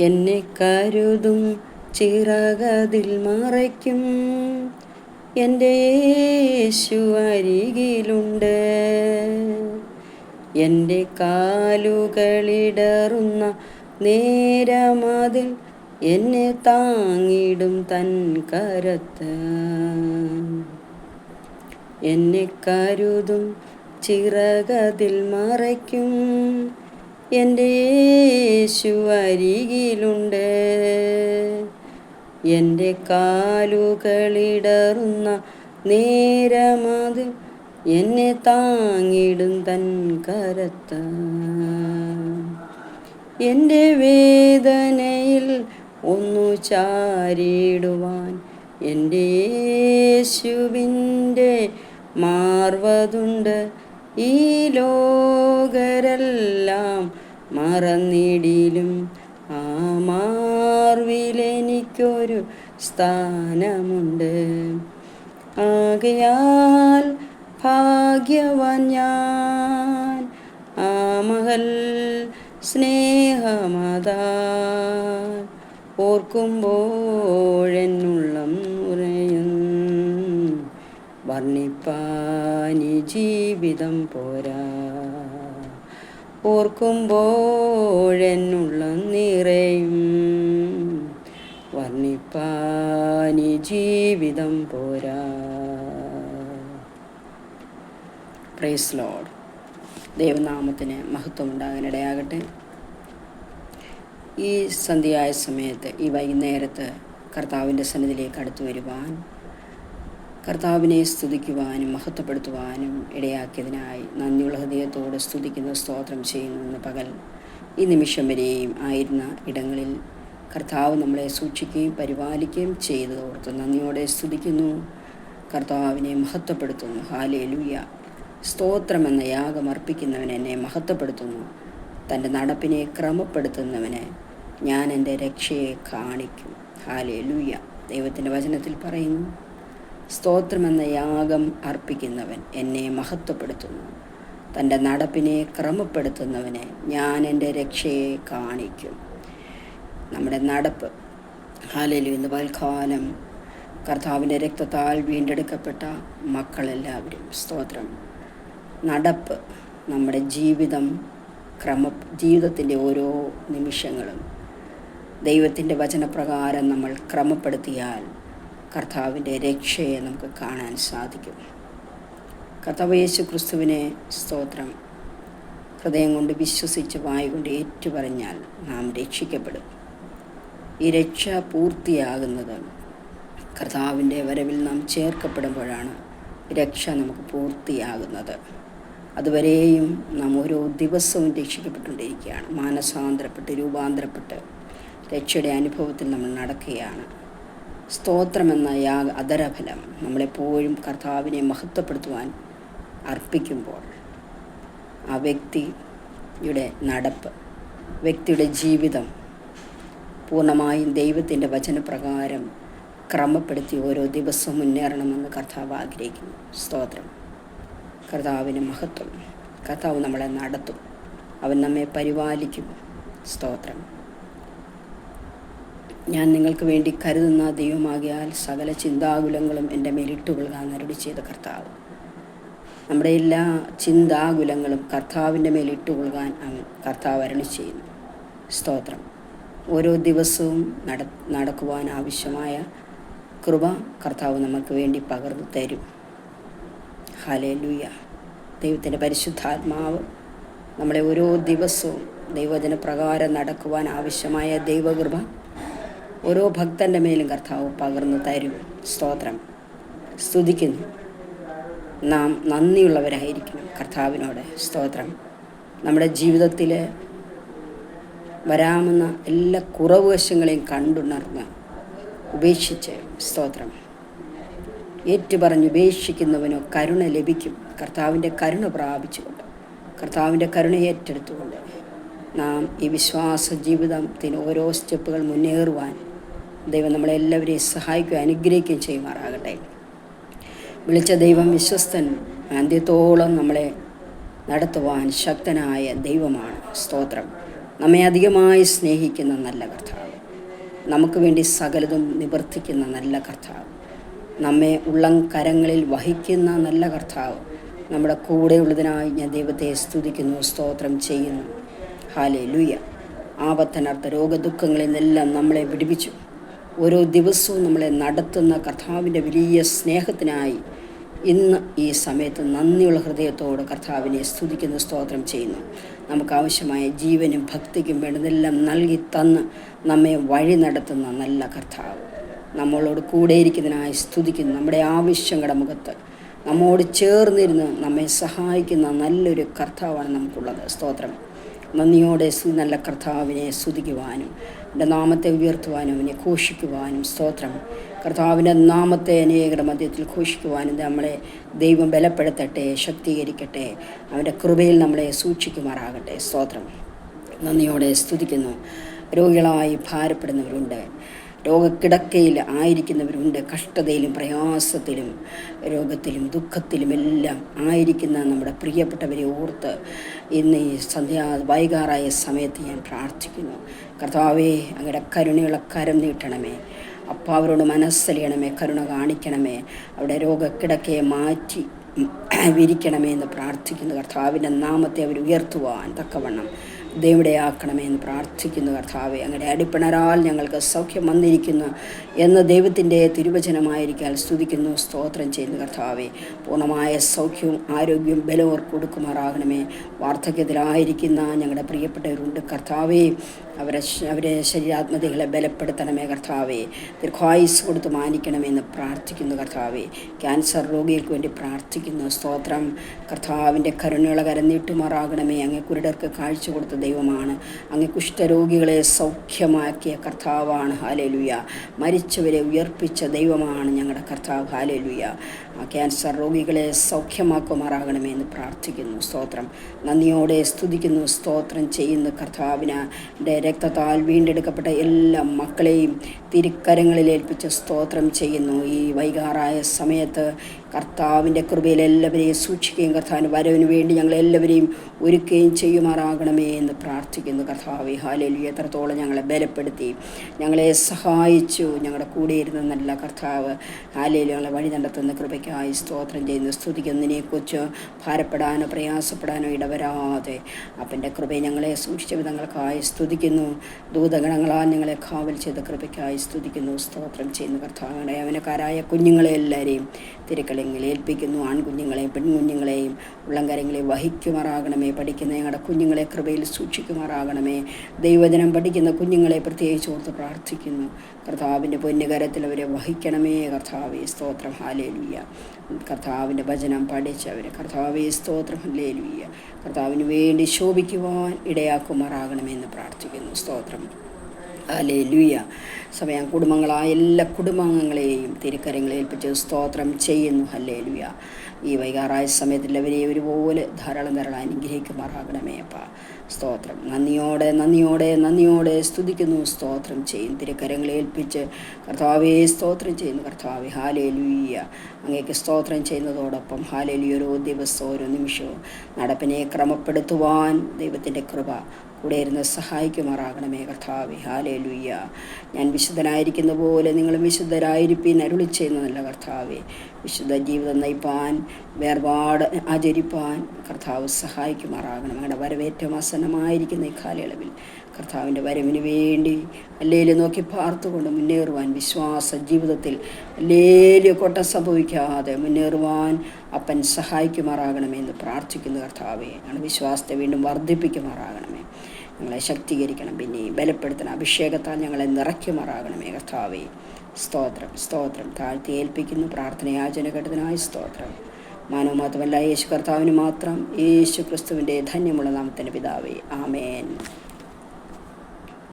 എന്നെ കരുതും ചിറകതിൽ മറയ്ക്കും. എൻ്റെ യേശു അരികിലുണ്ട്. എൻ്റെ കാലുകളിടറുന്ന നേരമതിൽ എന്നെ താങ്ങിടും തൻ കരത്ത്. എന്നെ കരുതും ചിറകതിൽ മറയ്ക്കും. എൻ്റെ യേശു അരികിലുണ്ട്. എൻ്റെ കാലുകളിടറുന്ന നേരമതിൽ എന്നെ താങ്ങിടും തൻ കരത്ത്. എൻ്റെ വേദനയിൽ ഒന്നു ചാരിടുവാൻ എൻ്റെ യേശുവിൻ്റെ മാർവതുണ്ട്. ഈ ലോകരെല്ലാം മറന്നിടിലും ആ മാർവിലെനിക്കൊരു സ്ഥാനമുണ്ട്. ആകയാൽ ഭാഗ്യവാൻ ഞാൻ, ആ മകൾ സ്നേഹമതാൽ ഓർക്കുമ്പോഴെന്നുള്ളം ഉറയും. വർണ്ണിപ്പാനി ജീവിതം പോരാ, ഓർക്കുമ്പോഴെന്നുള്ളം നിറയും. വർണ്ണിപ്പാനി ജീവിതം പോരാ. Praise Lord. ദൈവനാമത്തിന് മഹത്വം ഉണ്ടാകാനിടയാകട്ടെ. ഈ സന്ധ്യയായ സമയത്ത്, ഈ വൈകുന്നേരത്ത് കർത്താവിൻ്റെ സന്നിധിയിലേക്ക് അടുത്തു വരുവാൻ, കർത്താവിനെ സ്തുതിക്കുവാനും മഹത്വപ്പെടുത്തുവാനും ഇടയാക്കിയതിനായി നന്ദിയുള്ള ഹൃദയത്തോടെ സ്തുതിക്കുന്ന സ്തോത്രം ചെയ്യുന്നു. ഇന്ന് പകൽ ഈ നിമിഷം വരെയും ആയിരുന്ന ഇടങ്ങളിൽ കർത്താവ് നമ്മളെ സൂക്ഷിക്കുകയും പരിപാലിക്കുകയും ചെയ്തതോർത്ത് നന്ദിയോടെ സ്തുതിക്കുന്നു. കർത്താവിനെ മഹത്വപ്പെടുത്തുന്നു. ഹല്ലേലൂയ. സ്തോത്രമെന്ന യാഗം അർപ്പിക്കുന്നവൻ എന്നെ മഹത്വപ്പെടുത്തുന്നു. തൻ്റെ നടപ്പിനെ ക്രമപ്പെടുത്തുന്നവന് ഞാൻ എൻ്റെ രക്ഷയെ കാണിക്കും. ഹല്ലേലൂയ. ദൈവത്തിൻ്റെ വചനത്തിൽ പറയുന്നു, സ്തോത്രമെന്ന യാഗം അർപ്പിക്കുന്നവൻ എന്നെ മഹത്വപ്പെടുത്തുന്നു. തൻ്റെ നടപ്പിനെ ക്രമപ്പെടുത്തുന്നവന് ഞാൻ എൻ്റെ രക്ഷയെ കാണിക്കും. നമ്മുടെ നടപ്പ്, ഹല്ലേലൂയ, ഇന്ന് പകൽക്കാലം കർത്താവിൻ്റെ രക്തത്താൽ വീണ്ടെടുക്കപ്പെട്ട മക്കളെല്ലാവരും സ്തോത്രം, നടപ്പ്, നമ്മുടെ ജീവിതത്തിൻ്റെ ഓരോ നിമിഷങ്ങളും ദൈവത്തിൻ്റെ വചനപ്രകാരം നമ്മൾ ക്രമപ്പെടുത്തിയാൽ കർത്താവിൻ്റെ രക്ഷയെ നമുക്ക് കാണാൻ സാധിക്കും. കർത്താവ് യേശു ക്രിസ്തുവിനെ സ്തോത്രം ഹൃദയം കൊണ്ട് വിശ്വസിച്ച് വായുകൊണ്ട് ഏറ്റുപറഞ്ഞാൽ നാം രക്ഷിക്കപ്പെടും. ഈ രക്ഷ പൂർത്തിയാകുന്നത് കർത്താവിൻ്റെ വരവിൽ നാം ചേർക്കപ്പെടുമ്പോഴാണ് രക്ഷ നമുക്ക് പൂർത്തിയാകുന്നത്. അതുവരെയും നാം ഓരോ ദിവസവും രക്ഷിക്കപ്പെട്ടുകൊണ്ടിരിക്കുകയാണ്. മാനസാന്തരപ്പെട്ട് രൂപാന്തരപ്പെട്ട് രക്ഷയുടെ അനുഭവത്തിൽ നമ്മൾ നടക്കുകയാണ്. സ്തോത്രമെന്ന അധരഫലം നമ്മളെപ്പോഴും കർത്താവിനെ മഹത്വപ്പെടുത്തുവാൻ അർപ്പിക്കുമ്പോൾ ആ വ്യക്തിയുടെ നടപ്പ്, വ്യക്തിയുടെ ജീവിതം പൂർണ്ണമായും ദൈവത്തിൻ്റെ വചനപ്രകാരം ക്രമപ്പെടുത്തി ഓരോ ദിവസവും മുന്നേറണമെന്ന് കർത്താവ് ആഗ്രഹിക്കുന്നു. സ്തോത്രം. കർത്താവിന് മഹത്വം. കർത്താവ് നമ്മളെ നടത്തും. അവൻ നമ്മെ പരിപാലിക്കും. സ്തോത്രം. ഞാൻ നിങ്ങൾക്ക് വേണ്ടി കരുതുന്ന ദൈവമാകിയാൽ സകല ചിന്താകുലങ്ങളും എൻ്റെ മേലിട്ടുകൊള്ളുക അരുളി ചെയ്ത കർത്താവ്. നമ്മുടെ എല്ലാ ചിന്താകുലങ്ങളും കർത്താവിൻ്റെ മേലിട്ടുകൊള്ളുവാൻ കർത്താവ് അരുളി ചെയ്യുന്നു. സ്തോത്രം. ഓരോ ദിവസവും നടക്കുവാൻ ആവശ്യമായ കൃപ കർത്താവ് നമുക്ക് വേണ്ടി പകർന്നു തരും. ഹല്ലേലൂയ. ദൈവത്തിൻ്റെ പരിശുദ്ധാത്മാവ് നമ്മളെ ഓരോ ദിവസവും ദൈവവചനപ്രകാരം നടക്കുവാൻ ആവശ്യമായ ദൈവകൃപ ഓരോ ഭക്തൻ്റെ മേലും കർത്താവ് പകർന്നു തരും. സ്തോത്രം. സ്തുതിക്കുന്നു. നാം നന്ദിയുള്ളവരായിരിക്കണം കർത്താവിനോട്. സ്തോത്രം. നമ്മുടെ ജീവിതത്തിൽ വരാമെന്ന എല്ലാ കുറവ് വശങ്ങളെയും കണ്ടുണർന്ന് ഉപേക്ഷിച്ച്, സ്തോത്രം, ഏറ്റുപറഞ്ഞ് ഉപേക്ഷിക്കുന്നവനോ കരുണ ലഭിക്കും. കർത്താവിൻ്റെ കരുണ പ്രാപിച്ചുകൊണ്ട്, കർത്താവിൻ്റെ കരുണ ഏറ്റെടുത്തുകൊണ്ട് നാം ഈ വിശ്വാസ ജീവിതത്തിന് ഓരോ സ്റ്റെപ്പുകൾ മുന്നേറുവാൻ ദൈവം നമ്മളെല്ലാവരെയും സഹായിക്കുകയും അനുഗ്രഹിക്കുകയും ചെയ്യുമാറാകട്ടെ. വിളിച്ച ദൈവം വിശ്വസ്തൻ, അന്ത്യത്തോളം നമ്മളെ നടത്തുവാൻ ശക്തനായ ദൈവമാണ്. സ്തോത്രം. നമ്മെ അധികമായി സ്നേഹിക്കുന്ന നല്ല കർത്താവ്, നമുക്ക് വേണ്ടി സകലതും നിവർത്തിക്കുന്ന നല്ല കർത്താവ്, നമ്മെ ഉള്ളം കരങ്ങളിൽ വഹിക്കുന്ന നല്ല കർത്താവ്, നമ്മുടെ കൂടെയുള്ളതിനായി ഞാൻ ദൈവത്തെ സ്തുതിക്കുന്നു, സ്തോത്രം ചെയ്യുന്നു. ഹല്ലേലൂയ. ആപത്തനർത്ഥ രോഗദുഃഖങ്ങളിൽ നിന്നെല്ലാം നമ്മളെ വിടുവിച്ചു ഓരോ ദിവസവും നമ്മളെ നടത്തുന്ന കർത്താവിൻ്റെ വലിയ സ്നേഹത്തിനായി ഇന്ന് ഈ സമയത്ത് നന്ദിയുള്ള ഹൃദയത്തോട് കർത്താവിനെ സ്തുതിക്കുന്നു, സ്തോത്രം ചെയ്യുന്നു. നമുക്ക് ആവശ്യമായ ജീവനും ഭക്തിക്കും വേണ്ടതെല്ലാം നൽകി തന്ന് നമ്മെ വഴി നടത്തുന്ന നല്ല കർത്താവ്, നമ്മളോട് കൂടെയിരിക്കുന്നതിനായി സ്തുതിക്കുന്നു. നമ്മുടെ ആവശ്യങ്ങളുടെ മുഖത്ത് നമ്മോട് ചേർന്നിരുന്ന് നമ്മെ സഹായിക്കുന്ന നല്ലൊരു കർത്താവാണ് നമുക്കുള്ളത്. സ്തോത്രം. നന്ദിയോടെ നല്ല കർത്താവിനെ സ്തുതിക്കുവാനും എൻ്റെ നാമത്തെ ഉയർത്തുവാനും അവനെ ഘോഷിക്കുവാനും, സ്തോത്രം, കർത്താവിൻ്റെ നാമത്തെ അനേകരുടെ മധ്യത്തിൽ ഘോഷിക്കുവാനും നമ്മളെ ദൈവം ബലപ്പെടുത്തട്ടെ, ശക്തീകരിക്കട്ടെ, അവൻ്റെ കൃപയിൽ നമ്മളെ സൂക്ഷിക്കുമാറാകട്ടെ. സ്തോത്രം. നന്ദിയോടെ സ്തുതിക്കുന്നു. രോഗികളായി ഭാരപ്പെടുന്നവരുണ്ട്, രോഗക്കിടക്കയിൽ ആയിരിക്കുന്നവരുണ്ട്, കഷ്ടതയിലും പ്രയാസത്തിലും രോഗത്തിലും ദുഃഖത്തിലുമെല്ലാം ആയിരിക്കുന്ന നമ്മുടെ പ്രിയപ്പെട്ടവരെ ഓർത്ത് ഇന്ന് ഈ വൈകാറായ സമയത്ത് ഞാൻ പ്രാർത്ഥിക്കുന്നു. കർത്താവേ, അങ്ങയുടെ കരുണയുള്ള കരം നീട്ടണമേ. അപ്പം അവരോട് മനസ്സലിയണമേ, കരുണ കാണിക്കണമേ, അവിടെ രോഗക്കിടക്കയെ മാറ്റി വിരിക്കണമേ എന്ന് പ്രാർത്ഥിക്കുന്നു. കർത്താവിൻ്റെ നാമത്തെ അവർ ഉയർത്തുവാൻ തക്കവണ്ണം ദൈവടയാക്കണമേ എന്ന് പ്രാർത്ഥിക്കുന്നു. കർത്താവെ, അങ്ങയുടെ അടിപ്പിണരാൽ ഞങ്ങൾക്ക് സൗഖ്യം വന്നിരിക്കുന്നു എന്ന് ദൈവത്തിൻ്റെ തിരുവചനമായിരിക്കാൻ സ്തുതിക്കുന്നു, സ്തോത്രം ചെയ്യുന്നു. കർത്താവെ, പൂർണ്ണമായ സൗഖ്യവും ആരോഗ്യവും ബലവും കൊടുക്കുമാറാകണമേ. വാർദ്ധക്യത്തിലായിരിക്കുന്ന ഞങ്ങളുടെ പ്രിയപ്പെട്ടവരുണ്ട് കർത്താവെ, അവരെ ശരീരാത്മതകളെ ബലപ്പെടുത്തണമേ. കർത്താവെ, ദീർഘായുസ് കൊടുത്ത് മാനിക്കണമെന്ന് പ്രാർത്ഥിക്കുന്നു. കർത്താവെ, ക്യാൻസർ രോഗികൾക്ക് വേണ്ടി പ്രാർത്ഥിക്കുന്നു. സ്തോത്രം. കർത്താവിൻ്റെ കരുണയുള്ള കരം നീട്ടുമാറാകണമേ. അങ്ങേ കുരുടർക്ക് കാഴ്ച കൊടുത്ത ദൈവമാണ്. അങ്ങ് കുഷ്ഠരോഗികളെ സൗഖ്യമാക്കിയ കർത്താവാണ്. ഹല്ലേലൂയ. മരിച്ചവരെ ഉയർപ്പിച്ച ദൈവമാണ് ഞങ്ങളുടെ കർത്താവ്. ഹല്ലേലൂയ. ക്യാൻസർ രോഗികളെ സൗഖ്യമാക്കുമാറാകണമേ എന്ന് പ്രാർത്ഥിക്കുന്നു. സ്തോത്രം. നന്ദിയോടെ സ്തുതിക്കുന്നു, സ്തോത്രം ചെയ്യുന്നു. കർത്താവിൻ്റെ രക്തത്താൽ വീണ്ടെടുക്കപ്പെട്ട എല്ലാ മക്കളെയും തിരുക്കരങ്ങളിൽ ഏൽപ്പിച്ച് സ്തോത്രം ചെയ്യുന്നു. ഈ വൈകാറായ സമയത്ത് കർത്താവിൻ്റെ കൃപയിൽ എല്ലാവരെയും സൂക്ഷിക്കുകയും കർത്താവിൻ്റെ വരവിന് വേണ്ടി ഞങ്ങളെല്ലാവരെയും ഒരുക്കുകയും ചെയ്യുമാറാകണമേ എന്ന് പ്രാർത്ഥിക്കുന്നു. കർത്താവേ, ഹല്ലേലൂയ. എത്രത്തോളം ഞങ്ങളെ ബലപ്പെടുത്തി, ഞങ്ങളെ സഹായിച്ചു, ഞങ്ങളുടെ കൂടെയിരുന്ന നല്ല കർത്താവ്, ഹല്ലേലൂയ, ഞങ്ങളെ വഴി നടത്തുന്ന കൃപയ്ക്കായി സ്തോത്രം ചെയ്യുന്നു. സ്തുതിക്കുന്നതിനെക്കുറിച്ച് ഭാരപ്പെടാനോ പ്രയാസപ്പെടാനോ ഇടവരാതെ അപ്പൻ്റെ കൃപയെ ഞങ്ങളെ സൂക്ഷിച്ച വിധങ്ങൾക്കായി സ്തുതിക്കുന്നു. ദൂതഗണങ്ങളാൽ ഞങ്ങളെ കാവൽ ചെയ്ത കൃപയ്ക്കായി സ്തുതിക്കുന്നു, സ്തോത്രം ചെയ്യുന്നു. കർത്താവിനെ യവനക്കാരായ കുഞ്ഞുങ്ങളെ എല്ലാവരെയും തിരുക്കളിങ്ങളിൽ ഏൽപ്പിക്കുന്നു. ആൺകുഞ്ഞുങ്ങളെയും പെൺകുഞ്ഞുങ്ങളെയും ഉള്ളംകരങ്ങളെ വഹിക്കുമാറാകണമേ. പഠിക്കുന്ന ഞങ്ങളുടെ കുഞ്ഞുങ്ങളെ കൃപയിൽ സൂക്ഷിക്കുമാറാകണമേ. ദൈവവചനം പഠിക്കുന്ന കുഞ്ഞുങ്ങളെ പ്രത്യേകിച്ച് ഓർത്ത് പ്രാർത്ഥിക്കുന്നു. കർത്താവിൻ്റെ പൊന്നുകരത്തിൽ അവരെ വഹിക്കണമേ. കർത്താവേ, സ്തോത്രം. ഹല്ലേലൂയ. കർത്താവിൻ്റെ വചനം പഠിച്ചവരെ കർത്താവേ, സ്തോത്രം. ഹല്ലേലൂയ. കർത്താവിന് വേണ്ടി ശോഭിക്കുവാൻ ഇടയാക്കുമാറാകണമെന്ന് പ്രാർത്ഥിക്കുന്നു. സ്തോത്രം. ഹല്ലേലൂയ. സമയം കുടുംബങ്ങളായ എല്ലാ കുടുംബാംഗങ്ങളെയും തിരുക്കരങ്ങളെ ഏൽപ്പിച്ച് സ്തോത്രം ചെയ്യുന്നു. ഹല്ലേലൂയ. ഈ വൈകാറായ സമയത്ത് എല്ലാവരെയും ഒരുപോലെ ധാരാളം അനുഗ്രഹിക്കുമാറാകണമേ അപ്പാ. സ്തോത്രം. നന്ദിയോടെ സ്തുതിക്കുന്നു, സ്തോത്രം ചെയ്യും. തിരുക്കരങ്ങളെ ഏൽപ്പിച്ച് കർത്താവേ, സ്തോത്രം ചെയ്യുന്നു. കർത്താവേ, ഹല്ലേലൂയ. അങ്ങേക്ക് സ്തോത്രം ചെയ്യുന്നതോടൊപ്പം ഹല്ലേലൂയ, ഓരോ ദിവസവും ഓരോ നിമിഷവും നടപ്പിനെ ക്രമപ്പെടുത്തുവാൻ ദൈവത്തിൻ്റെ കൃപ കൂടെ ഇരുന്ന് സഹായിക്കുമാറാകണമേ. കർത്താവേ, ഹല്ലേലൂയ. ഞാൻ വിശുദ്ധനായിരിക്കുന്ന പോലെ നിങ്ങളും വിശുദ്ധരായിരിപ്പിൻ അരുളി ചെയ്യുന്ന നല്ല കർത്താവേ, വിശുദ്ധ ജീവിതം നയിപ്പാൻ, വേർപാട് ആചരിപ്പാൻ കർത്താവ് സഹായിക്കുമാറാകണം. ഞങ്ങളുടെ വരവേറ്റം ആസന്നമായിരിക്കുന്ന ഈ കാലയളവിൽ കർത്താവിൻ്റെ വരവിന് വേണ്ടി അല്ലേലും നോക്കി പാർത്തുകൊണ്ട് മുന്നേറുവാൻ, വിശ്വാസ ജീവിതത്തിൽ അല്ലേലും കൊട്ട സംഭവിക്കാതെ മുന്നേറുവാൻ അപ്പൻ സഹായിക്കുമാറാകണമെന്ന് പ്രാർത്ഥിക്കുന്നു. കർത്താവെ, ഞങ്ങളുടെ വിശ്വാസത്തെ വീണ്ടും വർദ്ധിപ്പിക്കുമാറാകണമേ. ഞങ്ങളെ ശക്തീകരിക്കണം, പിന്നെയും ബലപ്പെടുത്തണം. അഭിഷേകത്താൽ ഞങ്ങളെ നിറയ്ക്കുമാറാകണമേ. കർത്താവെ, സ്തോത്രം. താഴ്ത്തി ഏൽപ്പിക്കുന്നു. പ്രാർത്ഥനയാചന കേട്ടതിനായി സ്തോത്രം. മാനവമാത്രമല്ല, യേശു കർത്താവിന് മാത്രം, യേശു ക്രിസ്തുവിൻ്റെ ധന്യമുള്ള നാമത്തിൻ്റെ പിതാവേ, ആമേൻ.